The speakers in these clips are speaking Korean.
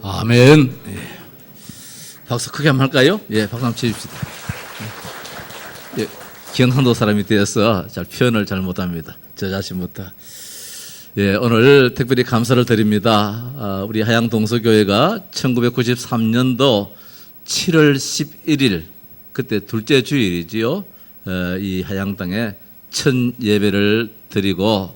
아멘. 예. 박수 크게 한번 할까요? 예, 박수 한번 쳐줍시다. 예, 경상도 사람이 되어서 잘 표현을 잘 못합니다. 저 자신부터. 예, 오늘 특별히 감사를 드립니다. 우리 하양동서교회가 1993년도 7월 11일, 그때 둘째 주일이지요. 이 하양땅에 첫 예배를 드리고,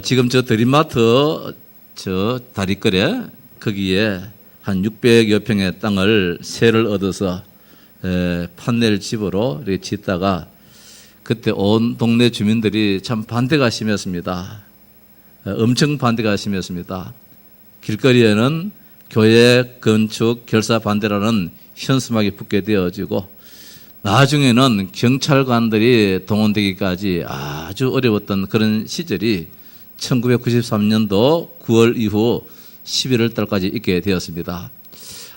지금 저 드림마트 저 다리끌에 거기에 한 600여 평의 땅을 세를 얻어서 판넬 집으로 이렇게 짓다가 그때 온 동네 주민들이 참 반대가 심했습니다. 엄청 반대가 심했습니다. 길거리에는 교회 건축 결사 반대라는 현수막이 붙게 되어지고 나중에는 경찰관들이 동원되기까지 아주 어려웠던 그런 시절이 1993년도 9월 이후 11월 달까지 있게 되었습니다.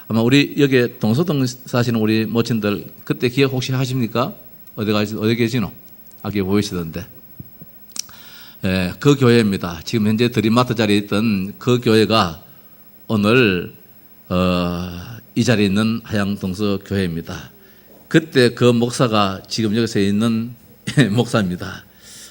아마 우리 여기 동서동 사시는 우리 모친들 그때 기억 혹시 하십니까? 어디 계시노? 아기 보이시던데. 예, 그 교회입니다. 지금 현재 드림마트 자리에 있던 그 교회가 오늘 이 자리에 있는 하양동서교회입니다. 그때 그 목사가 지금 여기서 있는 목사입니다.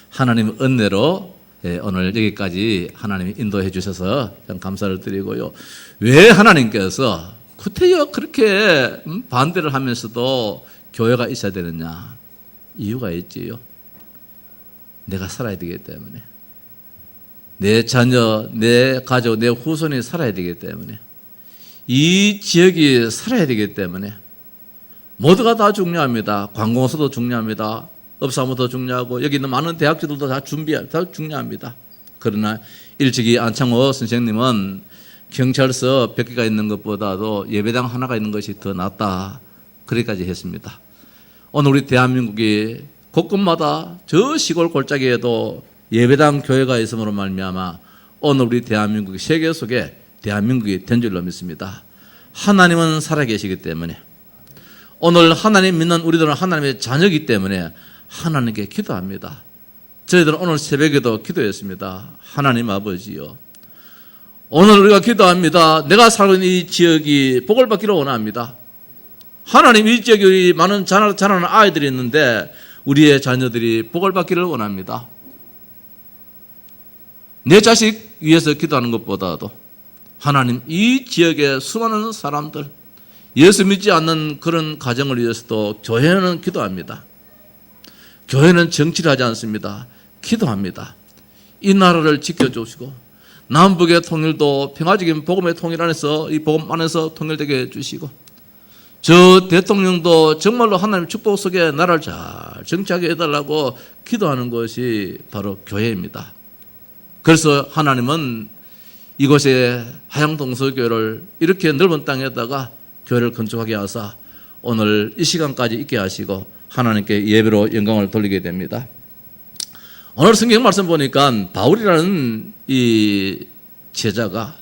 하나님 은혜로 오늘 여기까지 하나님이 인도해 주셔서 감사를 드리고요. 왜 하나님께서 구태여 그렇게 반대를 하면서도 교회가 있어야 되느냐? 이유가 있지요. 내가 살아야 되기 때문에. 내 자녀, 내 가족, 내 후손이 살아야 되기 때문에. 이 지역이 살아야 되기 때문에. 모두가 다 중요합니다. 관공서도 중요합니다. 업사무도 중요하고 여기 있는 많은 대학교들도 다 중요합니다. 그러나 일찍이 안창호 선생님은 경찰서 100개가 있는 것보다도 예배당 하나가 있는 것이 더 낫다. 그렇게까지 했습니다. 오늘 우리 대한민국이 곳곳마다 저 시골 골짜기에도 예배당 교회가 있음으로 말미암아 오늘 우리 대한민국이 세계 속에 대한민국이 된 줄로 믿습니다. 하나님은 살아계시기 때문에 오늘 하나님 믿는 우리들은 하나님의 자녀이기 때문에 하나님께 기도합니다. 저희들은 오늘 새벽에도 기도했습니다. 하나님 아버지요, 오늘 우리가 기도합니다. 내가 살고 있는 이 지역이 복을 받기를 원합니다. 하나님, 이 지역에 많은 자라는 아이들이 있는데 우리의 자녀들이 복을 받기를 원합니다. 내 자식 위해서 기도하는 것보다도 하나님, 이 지역의 수많은 사람들, 예수 믿지 않는 그런 가정을 위해서도 교회는 기도합니다. 교회는 정치를 하지 않습니다. 기도합니다. 이 나라를 지켜주시고 남북의 통일도 평화적인 복음의 통일 안에서, 이 복음 안에서 통일되게 해주시고 저 대통령도 정말로 하나님의 축복 속에 나라를 잘 정치하게 해달라고 기도하는 것이 바로 교회입니다. 그래서 하나님은 이곳에 하양동서교회를 이렇게 넓은 땅에다가 교회를 건축하게 하사 오늘 이 시간까지 있게 하시고 하나님께 예배로 영광을 돌리게 됩니다. 오늘 성경 말씀 보니까 바울이라는 이 제자가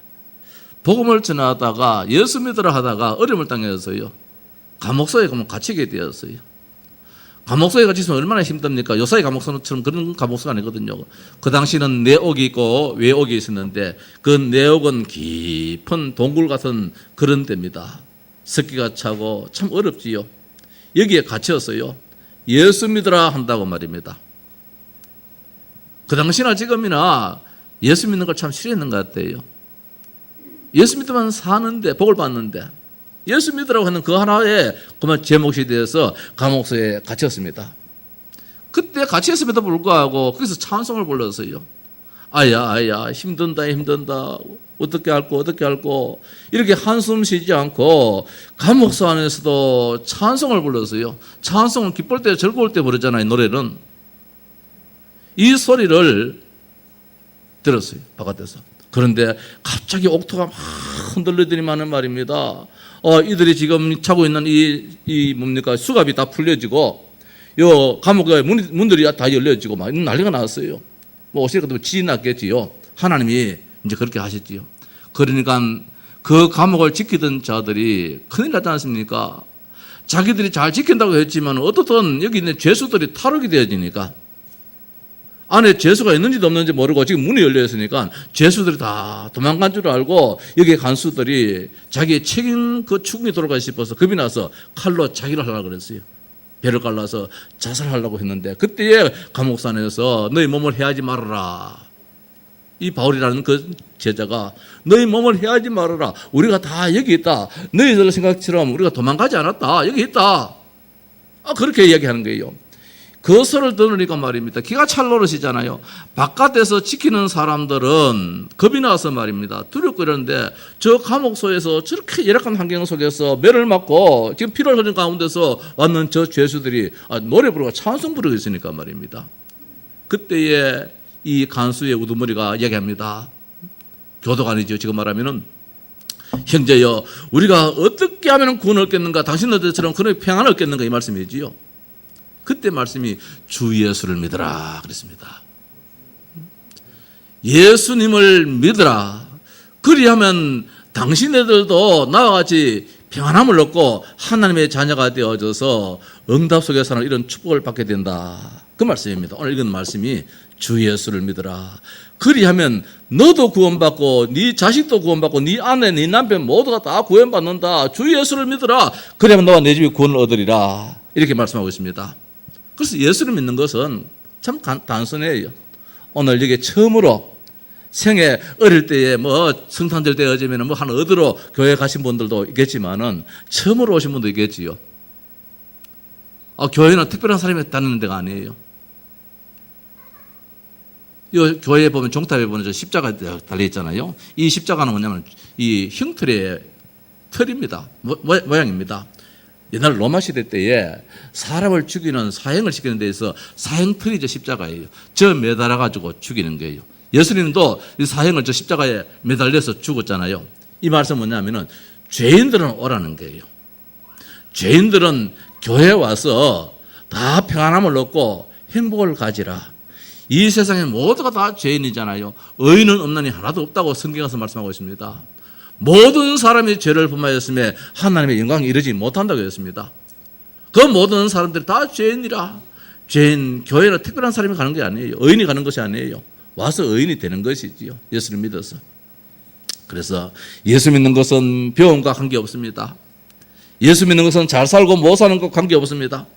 복음을 전하다가 예수 믿으라 하다가 어려움을 당해서요 감옥소에 갇히게 되었어요. 감옥소에 갇히면 얼마나 힘듭니까? 요사이 감옥소처럼 그런 감옥소가 아니거든요. 그 당시는 내옥이 있고 외옥이 있었는데 그 내옥은 깊은 동굴 같은 그런 데입니다. 습기가 차고 참 어렵지요. 여기에 갇혔어요. 예수 믿으라 한다고 말입니다. 그 당시나 지금이나 예수 믿는 걸 참 싫어했는 것 같아요. 예수 믿으면 사는데, 복을 받는데, 예수 믿으라고 하는 그 하나에 그만 제 몫이 되어서 감옥소에 갇혔습니다. 그때 갇혔음에도 불구하고 거기서 찬송을 불렀어요. 아야 힘든다 어떻게 할꼬 이렇게 한숨 쉬지 않고 감옥소 안에서도 찬송을 불렀어요. 찬송을 기쁠 때 즐거울 때 부르잖아요. 노래는 이 소리를 들었어요, 바깥에서. 그런데 갑자기 옥토가 막 흔들리더니만은 말입니다. 이들이 지금 차고 있는 이 뭡니까 수갑이 다 풀려지고 요 감옥의 문들이 다 열려지고 막 난리가 났어요. 뭐 어찌됐든 지진이 났겠지요. 하나님이 이제 그렇게 하셨지요. 그러니까 그 감옥을 지키던 자들이 큰일 났지 않습니까? 자기들이 잘 지킨다고 했지만 어떻든 여기 있는 죄수들이 탈옥이 되어지니까 안에 죄수가 있는지도 없는지 모르고 지금 문이 열려 있으니까 죄수들이 다 도망간 줄 알고 여기 간수들이 자기의 책임 그 죽음이 돌아가 싶어서 겁이 나서 칼로 자기를 하려고 그랬어요. 배를 갈라서 자살하려고 했는데 그때에 감옥산에서 너희 몸을 해하지 말아라. 이 바울이라는 그 제자가 너희 몸을 해하지 말아라. 우리가 다 여기 있다. 너희들 생각처럼 우리가 도망가지 않았다. 여기 있다. 그렇게 이야기하는 거예요. 그 소리를 들으니까 말입니다. 기가 찰 노릇이잖아요. 바깥에서 지키는 사람들은 겁이 나서 말입니다. 두렵고 이러는데 저 감옥소에서 저렇게 열악한 환경 속에서 매를 맞고 지금 피를 흘리는 가운데서 왔는 저 죄수들이 노래 부르고 찬송 부르고 있으니까 말입니다. 그때에 이 간수의 우두머리가 이야기합니다. 교도관이죠. 지금 말하면은 형제여 우리가 어떻게 하면 구원을 얻겠는가 당신들처럼 그런 평안을 얻겠는가 이 말씀이지요. 그때 말씀이 주 예수를 믿으라 그랬습니다. 예수님을 믿으라. 그리하면 당신네들도 나와 같이 평안함을 얻고 하나님의 자녀가 되어져서 응답 속에 사는 이런 축복을 받게 된다. 그 말씀입니다. 오늘 읽은 말씀이 주 예수를 믿으라. 그리하면 너도 구원받고 네 자식도 구원받고 네 아내 네 남편 모두가 다 구원받는다. 주 예수를 믿으라. 그러면 너와 내 집이 구원을 얻으리라. 이렇게 말씀하고 있습니다. 그래서 예수를 믿는 것은 참 단순해요. 오늘 여기 처음으로 생애 어릴 때에 성탄절 때 어제면 한 얻으러 교회 가신 분들도 있겠지만은 처음으로 오신 분도 있겠지요. 교회는 특별한 사람이 다니는 데가 아니에요. 이 교회에 보면 종탑에 보면 저 십자가 달려 있잖아요. 이 십자가는 뭐냐면 이 형틀의 틀입니다. 모양입니다. 옛날 로마 시대 때에 사람을 죽이는 사형을 시키는 데 있어 사형틀이 저 십자가예요. 저 매달아 가지고 죽이는 거예요. 예수님도 이 사형을 저 십자가에 매달려서 죽었잖아요. 이 말씀은 뭐냐면은 죄인들은 오라는 거예요. 죄인들은 교회에 와서 다 평안함을 얻고 행복을 가지라. 이 세상에 모두가 다 죄인이잖아요. 의인은 없나니 하나도 없다고 성경에서 말씀하고 있습니다. 모든 사람이 죄를 범하였음에 하나님의 영광에 이르지 못한다고 했습니다. 그 모든 사람들이 다 죄인이라. 죄인, 교회는 특별한 사람이 가는 게 아니에요. 의인이 가는 것이 아니에요. 와서 의인이 되는 것이지요. 예수를 믿어서. 그래서 예수 믿는 것은 병원과 관계없습니다. 예수 믿는 것은 잘 살고 못 사는 것 관계없습니다.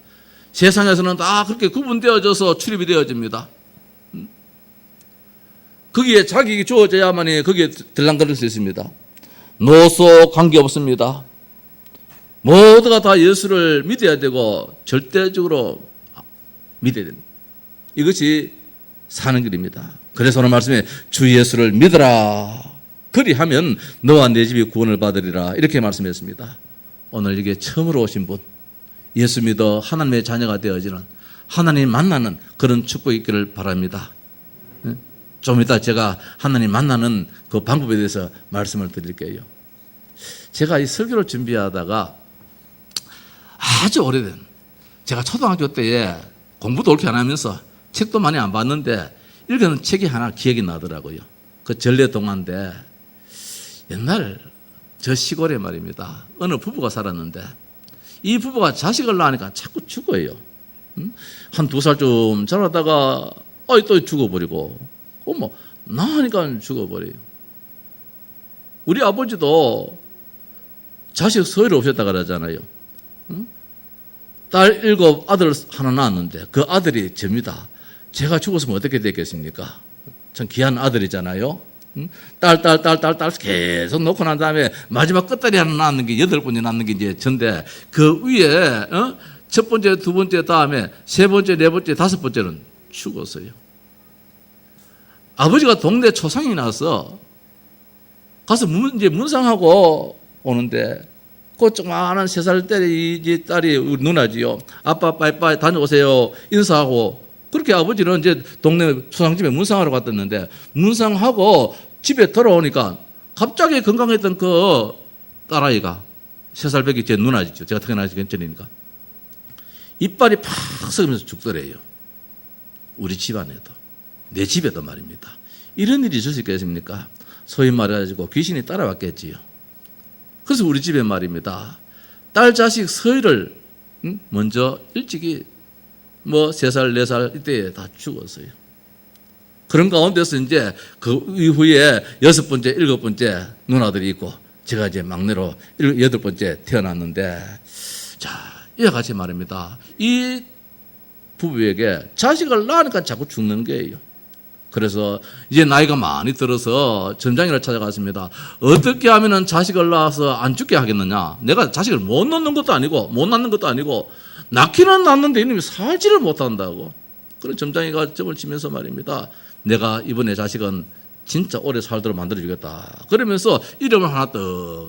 세상에서는 다 그렇게 구분되어져서 출입이 되어집니다. 거기에 자격이 주어져야만이 거기에 들락거릴 수 있습니다. 노소 관계없습니다. 모두가 다 예수를 믿어야 되고 절대적으로 믿어야 됩니다. 이것이 사는 길입니다. 그래서 오늘 말씀에 주 예수를 믿으라. 그리하면 너와 내 집이 구원을 받으리라. 이렇게 말씀했습니다. 오늘 이게 처음으로 오신 분, 예수 믿어 하나님의 자녀가 되어지는 하나님 만나는 그런 축복이 있기를 바랍니다. 좀 이따 제가 하나님 만나는 그 방법에 대해서 말씀을 드릴게요. 제가 이 설교를 준비하다가 아주 오래된, 제가 초등학교 때에 공부도 그렇게 안 하면서 책도 많이 안 봤는데 읽은 책이 하나 기억이 나더라고요. 그 전래동화인데 옛날 저 시골에 말입니다. 어느 부부가 살았는데 이 부부가 자식을 낳으니까 자꾸 죽어요. 한 2살쯤 자라다가 또 죽어버리고 나으니까 죽어버려요. 우리 아버지도 자식 서열이 없었다 그러잖아요. 딸 7, 아들 하나 낳았는데 그 아들이 접니다. 제가 죽었으면 어떻게 됐겠습니까? 참 귀한 아들이잖아요. 딸 계속 놓고 난 다음에 마지막 끝다리 하나 낳는 게 8번째 낳는 게 이제 전데 그 위에 첫 번째, 두 번째 다음에 세 번째, 네 번째, 다섯 번째는 죽었어요. 아버지가 동네 초상이 나서 가서 이제 문상하고 오는데 그 조그마한 3살짜리 이제 딸이 우리 누나지요. 아빠 빠이빠이 다녀오세요. 인사하고 그렇게 아버지는 이제 동네 초상집에 문상하러 갔었는데 문상하고 집에 돌아오니까 갑자기 건강했던 그 딸아이가 3살밖에 제 누나지죠. 제가 태어나기 전이니까 이빨이 팍 썩으면서 죽더래요. 우리 집안에도 내 집에도 말입니다. 이런 일이 있을 수 있겠습니까? 소위 말해가지고 귀신이 따라왔겠지요. 그래서 우리 집에 말입니다. 딸 자식 서희를 먼저 일찍이 3살, 4살 이때에 다 죽었어요. 그런 가운데서 이제 그 이후에 6번째, 7번째 누나들이 있고 제가 이제 막내로 8번째 태어났는데, 자, 이와 같이 말입니다. 이 부부에게 자식을 낳으니까 자꾸 죽는 거예요. 그래서 이제 나이가 많이 들어서 점장이를 찾아갔습니다. 어떻게 하면 자식을 낳아서 안 죽게 하겠느냐. 내가 자식을 못 낳는 것도 아니고 못 낳는 것도 아니고 낳기는 낳는데 이놈이 살지를 못한다고. 그런 점장이가 점을 치면서 말입니다. 내가 이번에 자식은 진짜 오래 살도록 만들어주겠다. 그러면서 이름을 하나 딱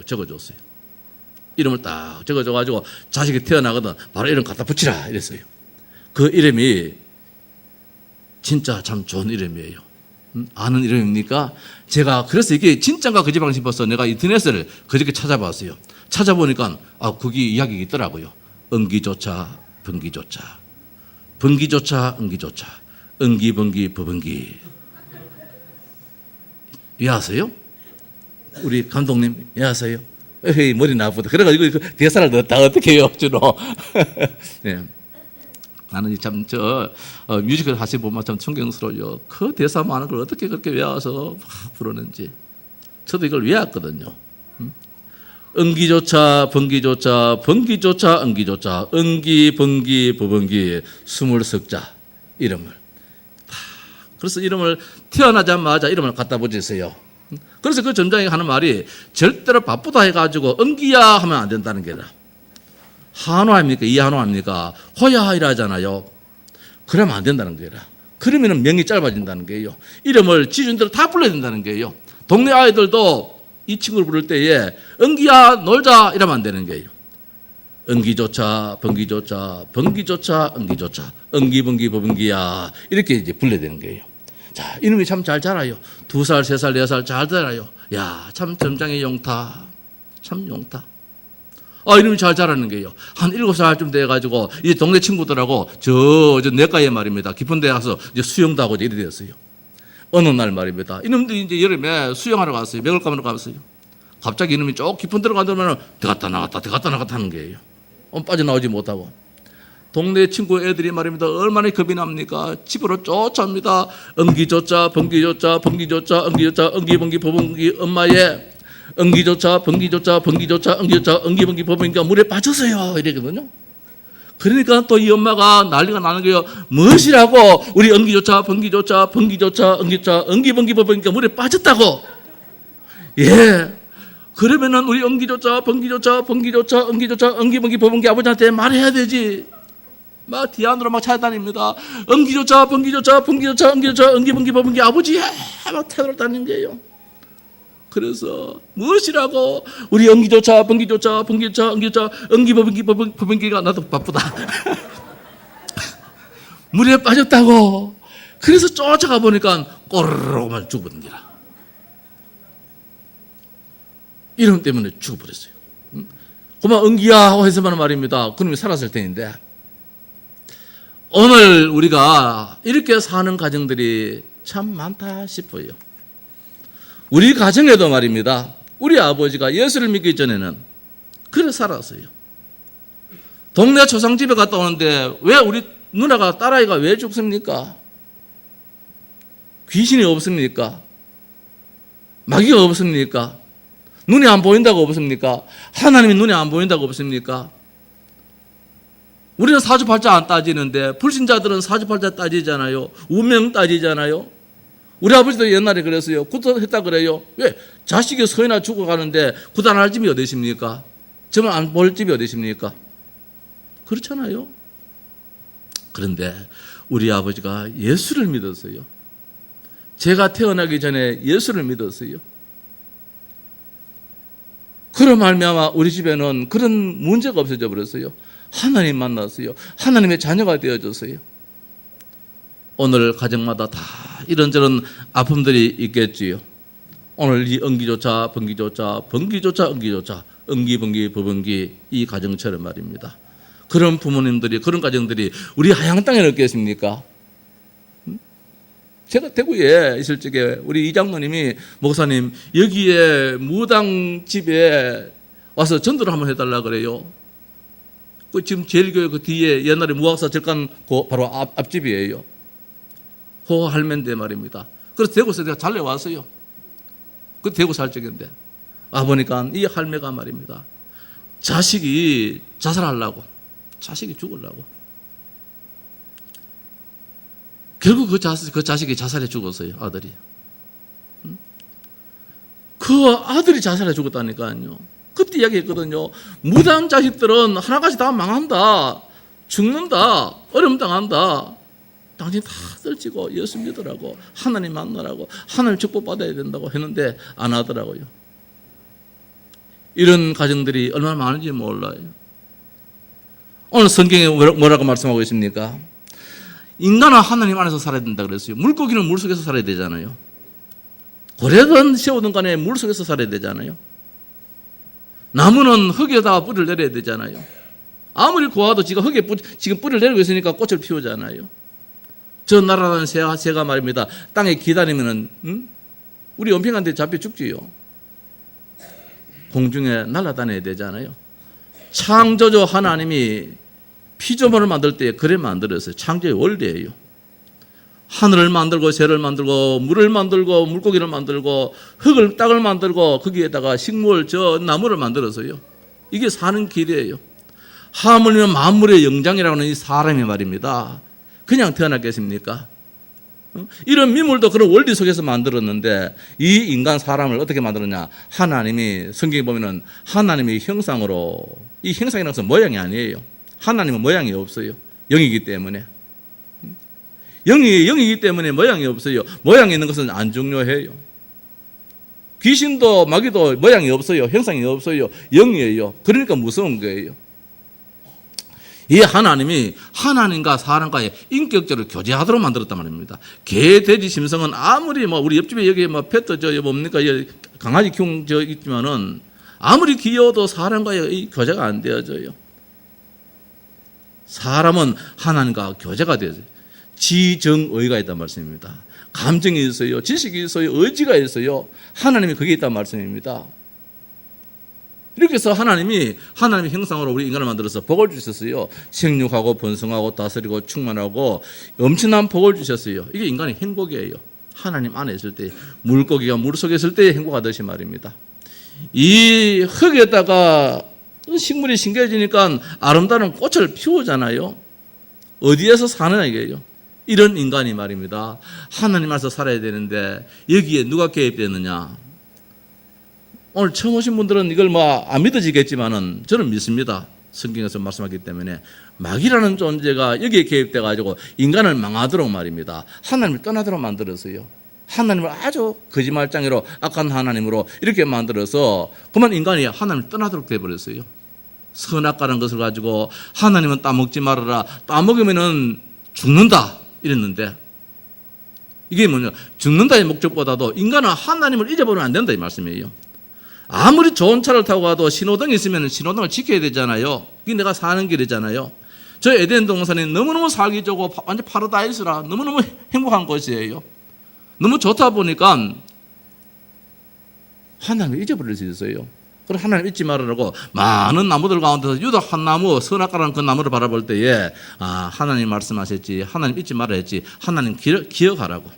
적어줬어요. 이름을 딱 적어줘가지고 자식이 태어나거든 바로 이름 갖다 붙이라 이랬어요. 그 이름이 진짜 참 좋은 이름이에요. 아는 이름입니까? 제가 그래서 이게 진짜인가 거짓말인가 싶어서 내가 인터넷을 그저께 찾아봤어요. 찾아보니까 거기 이야기가 있더라고요. 응기조차 번기조차, 번기조차 응기조차, 응기번기 버번기. 이해하세요? 우리 감독님 이해하세요? 에이, 머리 나쁘다. 그래가지고 그 대사를 넣었다 어떻게 해요 주로. 네. 나는 참 뮤지컬 하시 보면 참 존경스러워요. 그 대사 많은 걸 어떻게 그렇게 외워서 막 부르는지. 저도 이걸 외웠거든요. 응기조차 번기조차 번기조차 응기조차 응기 번기 버번기 20석자 이름을. 그래서 이름을 태어나자마자 이름을 갖다 붙였어요. 그래서 그 점장이 하는 말이 절대로 바쁘다 해가지고 응기야 하면 안 된다는 게라. 한화입니까? 이한화입니까? 호야이라 하잖아요. 그러면 안 된다는 거예요. 그러면 명이 짧아진다는 거예요. 이름을 지준 대로 다 불러야 된다는 거예요. 동네 아이들도 이 친구를 부를 때에 응기야 놀자 이러면 안 되는 거예요. 응기조차 번기조차 번기조차 응기조차 응기번기 버번기야 이렇게 이제 불러야 되는 거예요. 자, 이놈이 참 잘 자라요. 2살, 3살, 4살 잘 자라요. 야, 참 점장의 용타. 참 용타. 이놈이 잘 자라는 거예요. 한 7살쯤 돼가지고, 이 동네 친구들하고, 저 내과에 말입니다. 깊은 데 가서 이제 수영도 하고 이래 됐어요. 어느 날 말입니다. 이놈들이 이제 여름에 수영하러 갔어요. 매골감으로 갔어요. 갑자기 이놈이 쭉 깊은 데로 가면 들어갔다 나갔다 하는 거예요. 빠져나오지 못하고. 동네 친구 애들이 말입니다. 얼마나 겁이 납니까? 집으로 쫓아옵니다. 응기조차, 번기조차, 번기조차, 응기조차, 응기번기, 버번기, 엄마의 응기조차, 번기조차, 번기조차, 응기조차, 응기번기, 버번기가 물에 빠졌어요. 이러거든요. 그러니까 또 이 엄마가 난리가 나는 거예요. 무엇이라고 우리 응기조차, 번기조차, 번기조차, 응기조차, 응기번기, 버번기가 물에 빠졌다고. 예. 그러면은 우리 응기조차, 번기조차, 번기조차, 응기조차, 응기번기, 버번기 아버지한테 말해야 되지. 막 뒤안으로 막 찾아다닙니다. 응기조차, 번기조차, 번기조차, 응기조차, 응기번기, 버번기 아버지 막 태도를 다니는 거예요. 그래서 무엇이라고 우리 응기조차, 번기조차, 번기조차, 응기조차, 응기번기, 버번기가 나도 바쁘다. 물에 빠졌다고. 그래서 쫓아가 보니까 꼬르륵만 죽어버립니다. 이름 때문에 죽어버렸어요. 그만 응기야 하고 해서만 말입니다. 그놈이 살았을 텐데. 오늘 우리가 이렇게 사는 가정들이 참 많다 싶어요. 우리 가정에도 말입니다. 우리 아버지가 예수를 믿기 전에는 그래 살았어요. 동네 초상집에 갔다 오는데 왜 우리 누나가 딸아이가 왜 죽습니까? 귀신이 없습니까? 마귀가 없습니까? 눈이 안 보인다고 없습니까? 하나님이 눈이 안 보인다고 없습니까? 우리는 사주팔자 안 따지는데 불신자들은 사주팔자 따지잖아요. 운명 따지잖아요. 우리 아버지도 옛날에 그랬어요. 구단했다 그래요. 왜? 자식이 서이나 죽어가는데 구단할 집이 어디십니까? 저만 안 볼 집이 어디십니까? 그렇잖아요. 그런데 우리 아버지가 예수를 믿었어요. 제가 태어나기 전에 예수를 믿었어요. 그런 말미암아 우리 집에는 그런 문제가 없어져 버렸어요. 하나님 만났어요. 하나님의 자녀가 되어졌어요. 오늘 가정마다 다 이런저런 아픔들이 있겠지요. 오늘 이 응기조차 번기조차 번기조차 응기조차 응기번기 버번기 이 가정처럼 말입니다. 그런 부모님들이 그런 가정들이 우리 하양 땅에 없겠습니까? 제가 대구에 있을 적에 우리 이장로님이 목사님 여기에 무당 집에 와서 전도를 한번 해달라 그래요. 그 지금 제일교회 그 뒤에 옛날에 무학사 절간 그 바로 앞집이에요. 할매인데 말입니다. 그래서 대구에서 내가 잘려왔어요. 그 대구 살 적인데 보니까 이 할매가 말입니다. 자식이 자살하려고, 자식이 죽으려고. 결국 그 자식이 자살해 죽었어요, 아들이. 그 아들이 자살해 죽었다니까요. 그때 이야기했거든요. 무당 자식들은 하나같이 다 망한다, 죽는다, 어려움 당한다. 당신 다 떨치고 예수 믿으라고, 하나님 만나라고, 하나님 축복받아야 된다고 했는데 안 하더라고요. 이런 가정들이 얼마나 많은지 몰라요. 오늘 성경에 뭐라고 말씀하고 있습니까? 인간은 하나님 안에서 살아야 된다 그랬어요. 물고기는 물속에서 살아야 되잖아요. 고래든 새우든 간에 물속에서 살아야 되잖아요. 나무는 흙에다가 뿌리를 내려야 되잖아요. 아무리 고와도 지금 흙에 지금 뿌리를 내리고 있으니까 꽃을 피우잖아요. 저 날아다니는 새가 말입니다. 땅에 기다리면은 우리 연평한테 잡혀 죽지요. 공중에 날아다녀야 되잖아요. 창조주 하나님이 피조물을 만들 때 그래 만들었어요. 창조의 원리예요. 하늘을 만들고 새를 만들고 물을 만들고 물고기를 만들고 흙을 땅을 만들고 거기에다가 식물 저 나무를 만들어서요. 이게 사는 길이에요. 하물며 만물의 영장이라고 하는 이 사람이 말입니다. 그냥 태어났겠습니까? 이런 미물도 그런 원리 속에서 만들었는데 이 인간 사람을 어떻게 만들었냐? 하나님이 성경에 보면은 하나님의 형상으로, 이 형상이라는 것은 모양이 아니에요. 하나님은 모양이 없어요. 영이기 때문에. 영이기 때문에 모양이 없어요. 모양이 있는 것은 안 중요해요. 귀신도 마귀도 모양이 없어요. 형상이 없어요. 영이에요. 그러니까 무서운 거예요. 이 하나님이 하나님과 사람과의 인격적으로 교제하도록 만들었단 말입니다. 개, 돼지, 짐승은 아무리 우리 옆집에 여기 페트 뭡니까 강아지 키운 있지만은 아무리 귀여워도 사람과의 교제가 안 되어져요. 사람은 하나님과 교제가 되어져요. 지정의가 있단 말씀입니다. 감정이 있어요. 지식이 있어요. 의지가 있어요. 하나님이 그게 있단 말씀입니다. 이렇게 해서 하나님의 형상으로 우리 인간을 만들어서 복을 주셨어요. 생육하고 번성하고 다스리고 충만하고 엄청난 복을 주셨어요. 이게 인간의 행복이에요. 하나님 안에 있을 때, 물고기가 물속에 있을 때의 행복하듯이 말입니다. 이 흙에다가 식물이 심겨지니까 아름다운 꽃을 피우잖아요. 어디에서 사느냐 이게요. 이런 인간이 말입니다. 하나님 안에서 살아야 되는데 여기에 누가 개입되느냐? 오늘 처음 오신 분들은 이걸 안 믿어지겠지만은 저는 믿습니다. 성경에서 말씀하기 때문에 마귀라는 존재가 여기에 개입돼 가지고 인간을 망하도록 말입니다. 하나님을 떠나도록 만들었어요. 하나님을 아주 거짓말장애로 악한 하나님으로 이렇게 만들어서 그만 인간이 하나님을 떠나도록 돼버렸어요. 선악과라는 것을 가지고 하나님은 따먹지 말아라. 따먹으면은 죽는다 이랬는데 이게 뭐냐? 죽는다의 목적보다도 인간은 하나님을 잊어버리면 안 된다 이 말씀이에요. 아무리 좋은 차를 타고 가도 신호등이 있으면 신호등을 지켜야 되잖아요. 이게 내가 사는 길이잖아요. 저 에덴 동산이 너무너무 살기 좋고 완전 파라다이스라 너무너무 행복한 곳이에요. 너무 좋다 보니까 하나님을 잊어버릴 수 있어요. 그럼 하나님 잊지 말으라고 많은 나무들 가운데서 유독 한 나무, 선악과라는 그 나무를 바라볼 때에 하나님 말씀하셨지, 하나님 잊지 말아야 했지, 하나님 기억하라고.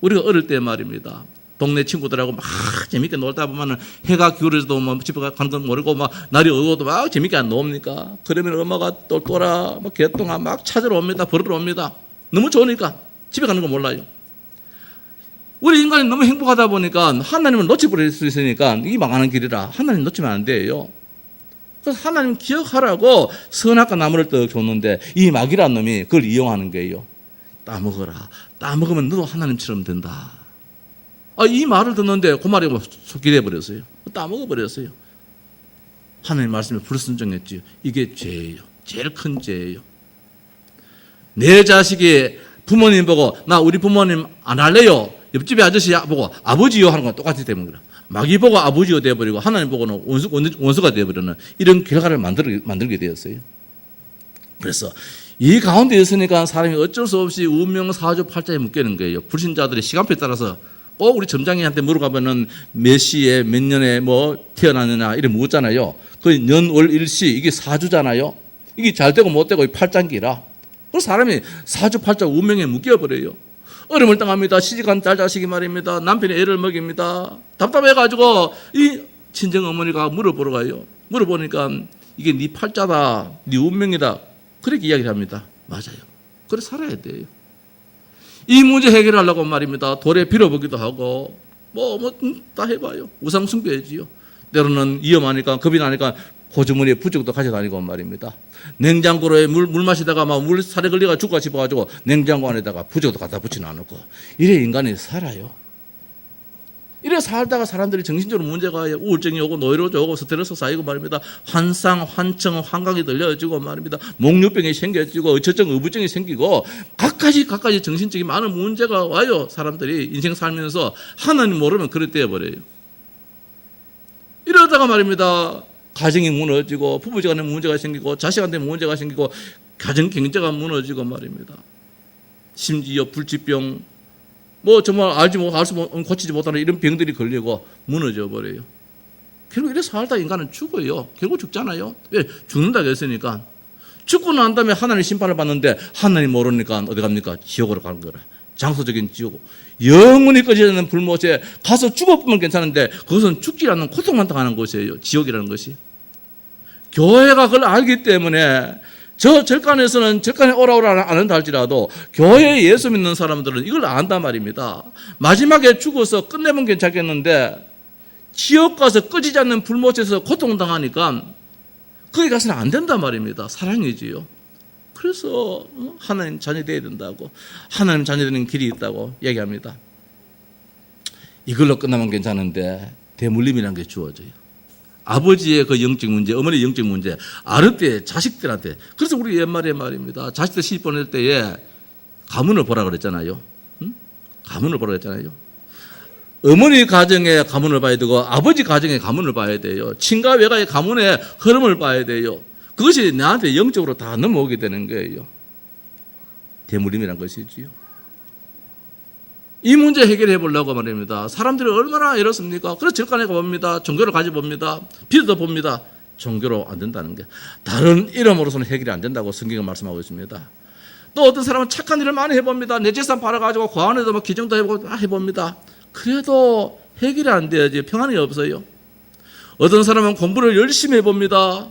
우리가 어릴 때 말입니다. 동네 친구들하고 막 재밌게 놀다 보면 해가 기울어져도 집에 가는 건 모르고 날이 어두워도 막 재밌게 안 노옵니까? 그러면 엄마가 똘똘아 개똥아 막 찾으러 옵니다. 벌으러 옵니다. 너무 좋으니까 집에 가는 거 몰라요. 우리 인간이 너무 행복하다 보니까 하나님을 놓쳐버릴 수 있으니까 이게 망하는 길이라 하나님 놓치면 안 돼요. 그래서 하나님 기억하라고 선악과 나무를 떡 줬는데 이 마귀란 놈이 그걸 이용하는 거예요. 따먹어라. 따먹으면 너도 하나님처럼 된다. 이 말을 듣는데 그 말이 속기돼 버렸어요. 따먹어버렸어요. 하나님 말씀에 불순종했지요. 이게 죄예요. 제일 큰 죄예요. 내 자식이 부모님 보고 나 우리 부모님 안 할래요. 옆집에 아저씨 보고 아버지요 하는 건 똑같이 되는 거라. 마귀 보고 아버지요 되어버리고 하나님 보고는 원수가 되어버리는 이런 결과를 만들게 되었어요. 그래서 이 가운데 있으니까 사람이 어쩔 수 없이 운명사주팔자에 묶이는 거예요. 불신자들이 시간표에 따라서 꼭 우리 점장님한테 물어가면은 몇 시에 몇 년에 태어났느냐 이래 묻잖아요. 그 년월일시 이게 사주잖아요. 이게 잘 되고 못 되고 팔짱기라. 그래서 사람이 사주팔자 운명에 묶여버려요. 어려움을 당합니다. 시집간 딸자식이 말입니다. 남편이 애를 먹입니다. 답답해가지고 이 친정 어머니가 물어보러 가요. 물어보니까 이게 네 팔자다, 네 운명이다, 그렇게 이야기를 합니다. 맞아요. 그래 살아야 돼요. 이 문제 해결하려고 말입니다. 돌에 빌어보기도 하고 다 해봐요. 우상 숭배해지요. 때로는 위험하니까 겁이 나니까 호주머니에 부적도 가져다니고 말입니다. 냉장고에 물 마시다가 막 물 살에 걸려가 죽고 싶어가지고 냉장고 안에다가 부적도 갖다 붙이는 않고 이래 인간이 살아요. 이래 살다가 사람들이 정신적으로 문제가 우울증이 오고 노이로제 오고 스트레스 쌓이고 말입니다. 환상, 환청, 환각이 들려지고 말입니다. 목류병이 생겨지고 어처증, 의부증이 생기고 각가지 정신적인 많은 문제가 와요. 사람들이 인생 살면서 하나님 모르면 그래 되어버려요. 이러다가 말입니다. 가정이 무너지고 부부지간에 문제가 생기고 자식한테 문제가 생기고 가정 경제가 무너지고 말입니다. 심지어 불치병 정말 알수 고치지 못하는 이런 병들이 걸리고 무너져 버려요. 결국 이래 살다 인간은 죽어요. 결국 죽잖아요. 왜? 죽는다고 했으니까. 죽고 난 다음에 하나님 심판을 받는데 하나님 모르니까 어디 갑니까? 지옥으로 가는 거라. 장소적인 지옥. 영원히 꺼지지 않는 불못에 가서 죽어보면 괜찮은데 그것은 죽지 않는 고통만 당하는 곳이에요. 지옥이라는 것이. 교회가 그걸 알기 때문에 저 절간에서는 절간에 오라오라 안 한다 할지라도 교회에 예수 믿는 사람들은 이걸 안단 말입니다. 마지막에 죽어서 끝내면 괜찮겠는데 지옥 가서 꺼지지 않는 불못에서 고통당하니까 거기 가서는 안 된단 말입니다. 사랑이지요. 그래서 하나님 자녀 되어야 된다고, 하나님 자녀 되는 길이 있다고 얘기합니다. 이걸로 끝나면 괜찮은데 대물림이라는 게 주어져요. 아버지의 그 영적 문제, 어머니의 영적 문제, 아르때 자식들한테. 그래서 우리 옛말에 말입니다. 자식들 시집 보낼 때에 가문을 보라 그랬잖아요. 가문을 보라 그랬잖아요. 어머니 가정의 가문을 봐야 되고 아버지 가정의 가문을 봐야 돼요. 친가 외가의 가문의 흐름을 봐야 돼요. 그것이 나한테 영적으로 다 넘어오게 되는 거예요. 대물림이란 것이지요. 이 문제 해결해 보려고 말입니다. 사람들이 얼마나 이렇습니까? 그래서 절간에 가봅니다. 종교를 가져봅니다. 빌어도 봅니다. 종교로 안 된다는 게. 다른 이름으로서는 해결이 안 된다고 성경은 말씀하고 있습니다. 또 어떤 사람은 착한 일을 많이 해봅니다. 내 재산 팔아가지고 고안에도 막 기증도 해보고 다 해봅니다. 그래도 해결이 안 돼야지 평안이 없어요. 어떤 사람은 공부를 열심히 해봅니다.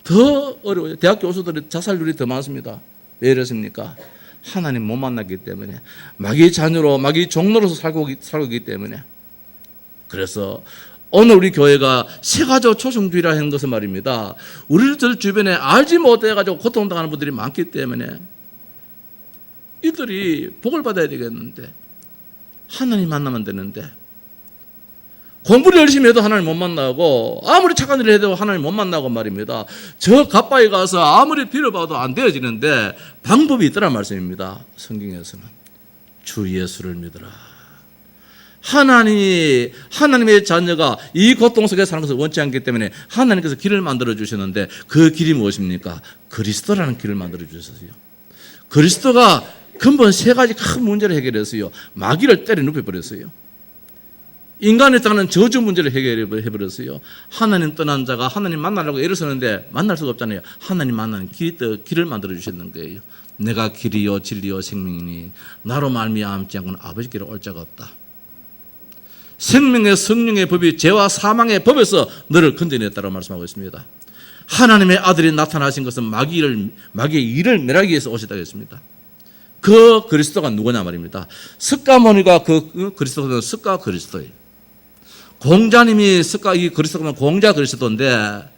더 어려워요. 대학 교수들이 자살률이 더 많습니다. 왜 이렇습니까? 하나님 못 만났기 때문에, 마귀의 자녀로 마귀의 종로로서 살고 있기 때문에. 그래서 오늘 우리 교회가 세가족 초성주의라 하는 것은 말입니다. 우리들 주변에 알지 못해가지고 고통당하는 분들이 많기 때문에 이들이 복을 받아야 되겠는데, 하나님 만나면 되는데, 공부를 열심히 해도 하나님 못 만나고 아무리 착한 일을 해도 하나님 못 만나고 말입니다. 저 가까이 가서 아무리 빌어봐도 안 되어지는데 방법이 있더란 말씀입니다. 성경에서는 주 예수를 믿으라. 하나님의 자녀가 이 고통 속에 사는 것을 원치 않기 때문에 하나님께서 길을 만들어 주셨는데 그 길이 무엇입니까? 그리스도라는 길을 만들어 주셨어요. 그리스도가 근본 세 가지 큰 문제를 해결했어요. 마귀를 때려 눕혀버렸어요. 인간의 땅은 저주 문제를 해결해버렸어요. 하나님 떠난 자가 하나님 만나려고 애를 쓰는데 만날 수가 없잖아요. 하나님 만나는 길을 만들어 주셨는 거예요. 내가 길이요 진리요 생명이니 나로 말미암지 않고는 아버지께로 올 자가 없다. 생명의 성령의 법이 죄와 사망의 법에서 너를 건져냈다고 말씀하고 있습니다. 하나님의 아들이 나타나신 것은 마귀의 일을 멸하기 위해서 오셨다고 했습니다. 그 그리스도가 누구냐 말입니다. 석가모니가 그 그리스도는 석가 그리스도예요. 공자님이 이 그리스도는 공자 그리스도인데,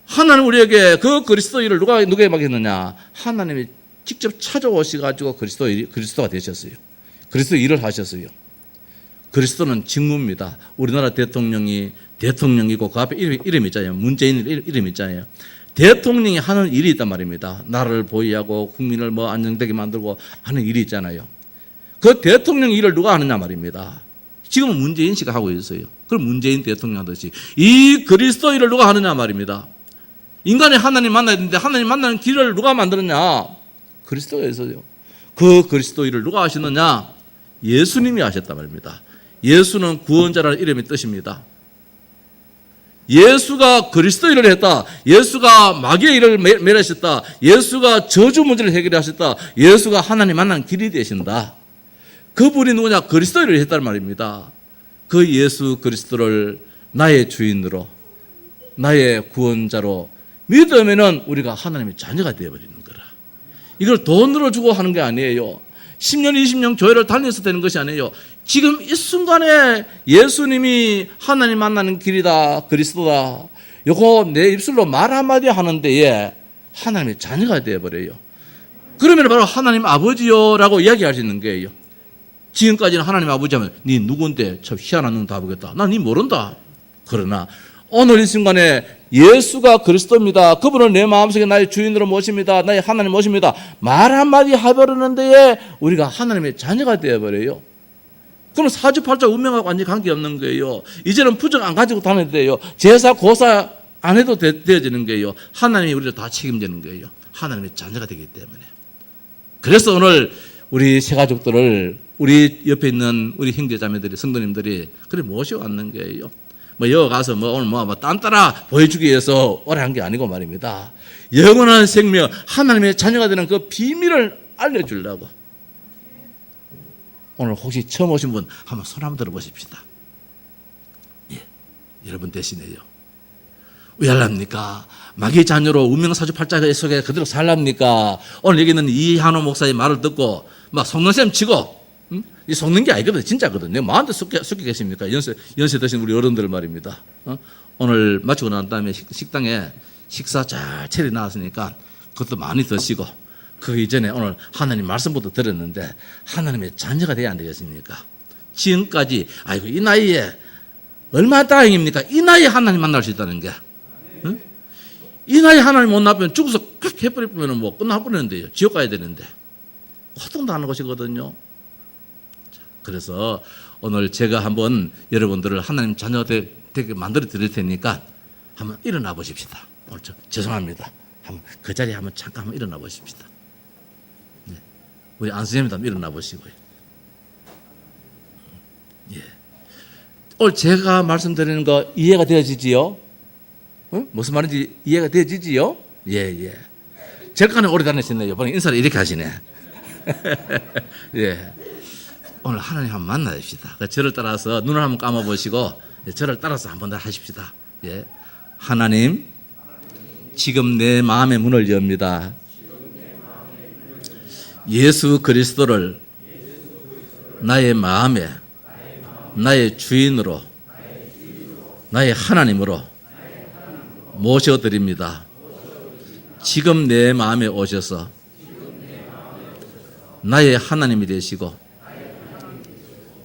하나님 우리에게 그 그리스도 일을 누가 맡겼느냐? 하나님이 직접 찾아오셔가지고 그리스도가 되셨어요. 그리스도 일을 하셨어요. 그리스도는 직무입니다. 우리나라 대통령이고 그 앞에 이름이 있잖아요. 문재인 이름이 있잖아요. 대통령이 하는 일이 있단 말입니다. 나라를 보위하고 국민을 안정되게 만들고 하는 일이 있잖아요. 그 대통령 일을 누가 하느냐 말입니다. 지금은 문재인 씨가 하고 있어요. 그럼 문재인 대통령 하듯이 이 그리스도 일을 누가 하느냐 말입니다. 인간이 하나님 만나야 되는데 하나님 만나는 길을 누가 만들었냐? 그리스도가 있어요. 그 그리스도 일을 누가 하시느냐? 예수님이 하셨단 말입니다. 예수는 구원자라는 이름의 뜻입니다. 예수가 그리스도 일을 했다. 예수가 마귀의 일을 멸하셨다. 예수가 저주 문제를 해결하셨다. 예수가 하나님 만난 길이 되신다. 그분이 누구냐? 그리스도를 했단 말입니다. 그 예수 그리스도를 나의 주인으로, 나의 구원자로 믿으면은 우리가 하나님의 자녀가 되어버리는 거라. 이걸 돈으로 주고 하는 게 아니에요. 10년, 20년 교회를 다녀서 되는 것이 아니에요. 지금 이 순간에 예수님이 하나님 만나는 길이다, 그리스도다, 요거 내 입술로 말 한마디 하는 데에 하나님의 자녀가 되어버려요. 그러면 바로 하나님 아버지요라고 이야기할 수 있는 거예요. 지금까지는 하나님 아버지 하면 네 누군데 참 희한한 놈 다 보겠다. 난 네 모른다. 그러나 오늘 이 순간에 예수가 그리스도입니다. 그분을 내 마음속에 나의 주인으로 모십니다. 나의 하나님 모십니다. 말 한마디 해버리는 데에 우리가 하나님의 자녀가 되어버려요. 그럼 사주팔자 운명하고 완전히 관계없는 거예요. 이제는 부정 안 가지고 다녀도 돼요. 제사 고사 안 해도 되어지는 거예요. 하나님이 우리를 다 책임지는 거예요. 하나님의 자녀가 되기 때문에. 그래서 오늘 우리 새가족들을 우리 옆에 있는 우리 형제자매들이, 성도님들이 그래 모셔왔는 거예요. 뭐 여기 가서 뭐 오늘 뭐 딴따라 보여주기 위해서 오래 한 게 아니고 말입니다. 영원한 생명, 하나님의 자녀가 되는 그 비밀을 알려주려고. 오늘 혹시 처음 오신 분 한번 손 한번 들어보십시다. 예, 여러분 대신에요. 왜 하랍니까? 마귀 자녀로 운명사주팔자 속에 그대로 살랍니까? 오늘 여기 있는 이한호 목사의 말을 듣고 막 속는 셈 치고, 이 속는 게 아니거든요. 진짜거든요. 마음대 속게 계십니까? 연세 드신 우리 어른들 말입니다. 오늘 마치고 난 다음에 식당에 식사 잘 차려 나왔으니까 그것도 많이 드시고, 그 이전에 오늘 하나님 말씀부터 들었는데 하나님의 자녀가 돼야 안 되겠습니까? 지금까지 아이고 이 나이에 얼마나 다행입니까? 이 나이에 하나님 만날 수 있다는 게. 응? 이 나이에 하나님 못 만나면 죽어서 kak 해버리면 뭐 끝나버리는데요. 지옥 가야 되는데. 고통당하는 것이거든요. 그래서 오늘 제가 한번 여러분들을 하나님 자녀 되게 만들어 드릴 테니까 한번 일어나 보십시다. 오늘 죄송합니다. 한번 그 자리에 한번 잠깐 한번 일어나 보십시다. 네. 우리 안 선생님도 한번 일어나 보시고요. 예. 오늘 제가 말씀드리는 거 이해가 되어지지요? 응? 무슨 말인지 이해가 되어지지요? 예, 예. 제일간에 오래 다니셨네요. 이번에 인사를 이렇게 하시네. 예. 오늘 하나님 한번 만나십시다. 저를 따라서 눈을 한번 감아보시고 저를 따라서 한번 더 하십시다. 예. 하나님, 지금 내 마음의 문을 엽니다. 예수 그리스도를 나의 마음에, 나의 주인으로, 나의 하나님으로 모셔드립니다. 지금 내 마음에 오셔서 나의 하나님이 되시고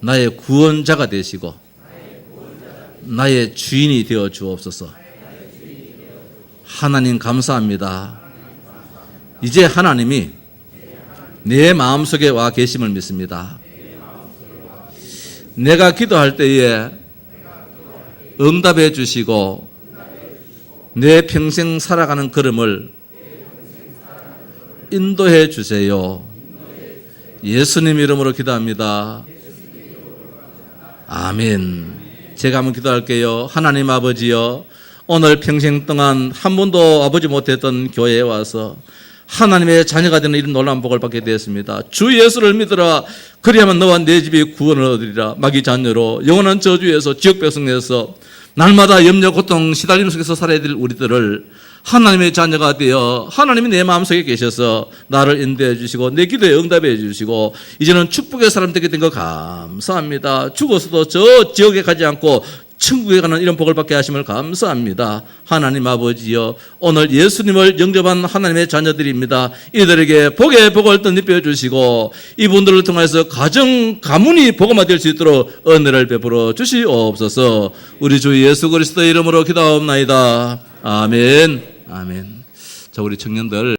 나의 구원자가 되시고 나의 주인이 되어 주옵소서. 하나님 감사합니다. 이제 하나님이 내 마음속에 와 계심을 믿습니다. 내가 기도할 때에 응답해 주시고 내 평생 살아가는 걸음을 인도해 주세요. 예수님 이름으로 기도합니다. 아멘. 제가 한번 기도할게요. 하나님 아버지여, 오늘 평생 동안 한 번도 와보지 못했던 교회에 와서 하나님의 자녀가 되는 이런 놀라운 복을 받게 되었습니다. 주 예수를 믿으라. 그리하면 너와 내 집이 구원을 얻으리라. 마귀 자녀로 영원한 저주에서 지옥 백성에서 날마다 염려 고통 시달림 속에서 살아야 될 우리들을 하나님의 자녀가 되어 하나님이 내 마음속에 계셔서 나를 인도해 주시고 내 기도에 응답해 주시고 이제는 축복의 사람 되게 된 거 감사합니다. 죽어서도 저 지옥에 가지 않고 천국에 가는 이런 복을 받게 하심을 감사합니다. 하나님 아버지여, 오늘 예수님을 영접한 하나님의 자녀들입니다. 이들에게 복의 복을 덧입혀 주시고 이분들을 통해서 가정 가문이 복음화될 수 있도록 은혜를 베풀어 주시옵소서. 우리 주 예수 그리스도의 이름으로 기도하옵나이다. 아멘. 아멘. 자, 우리 청년들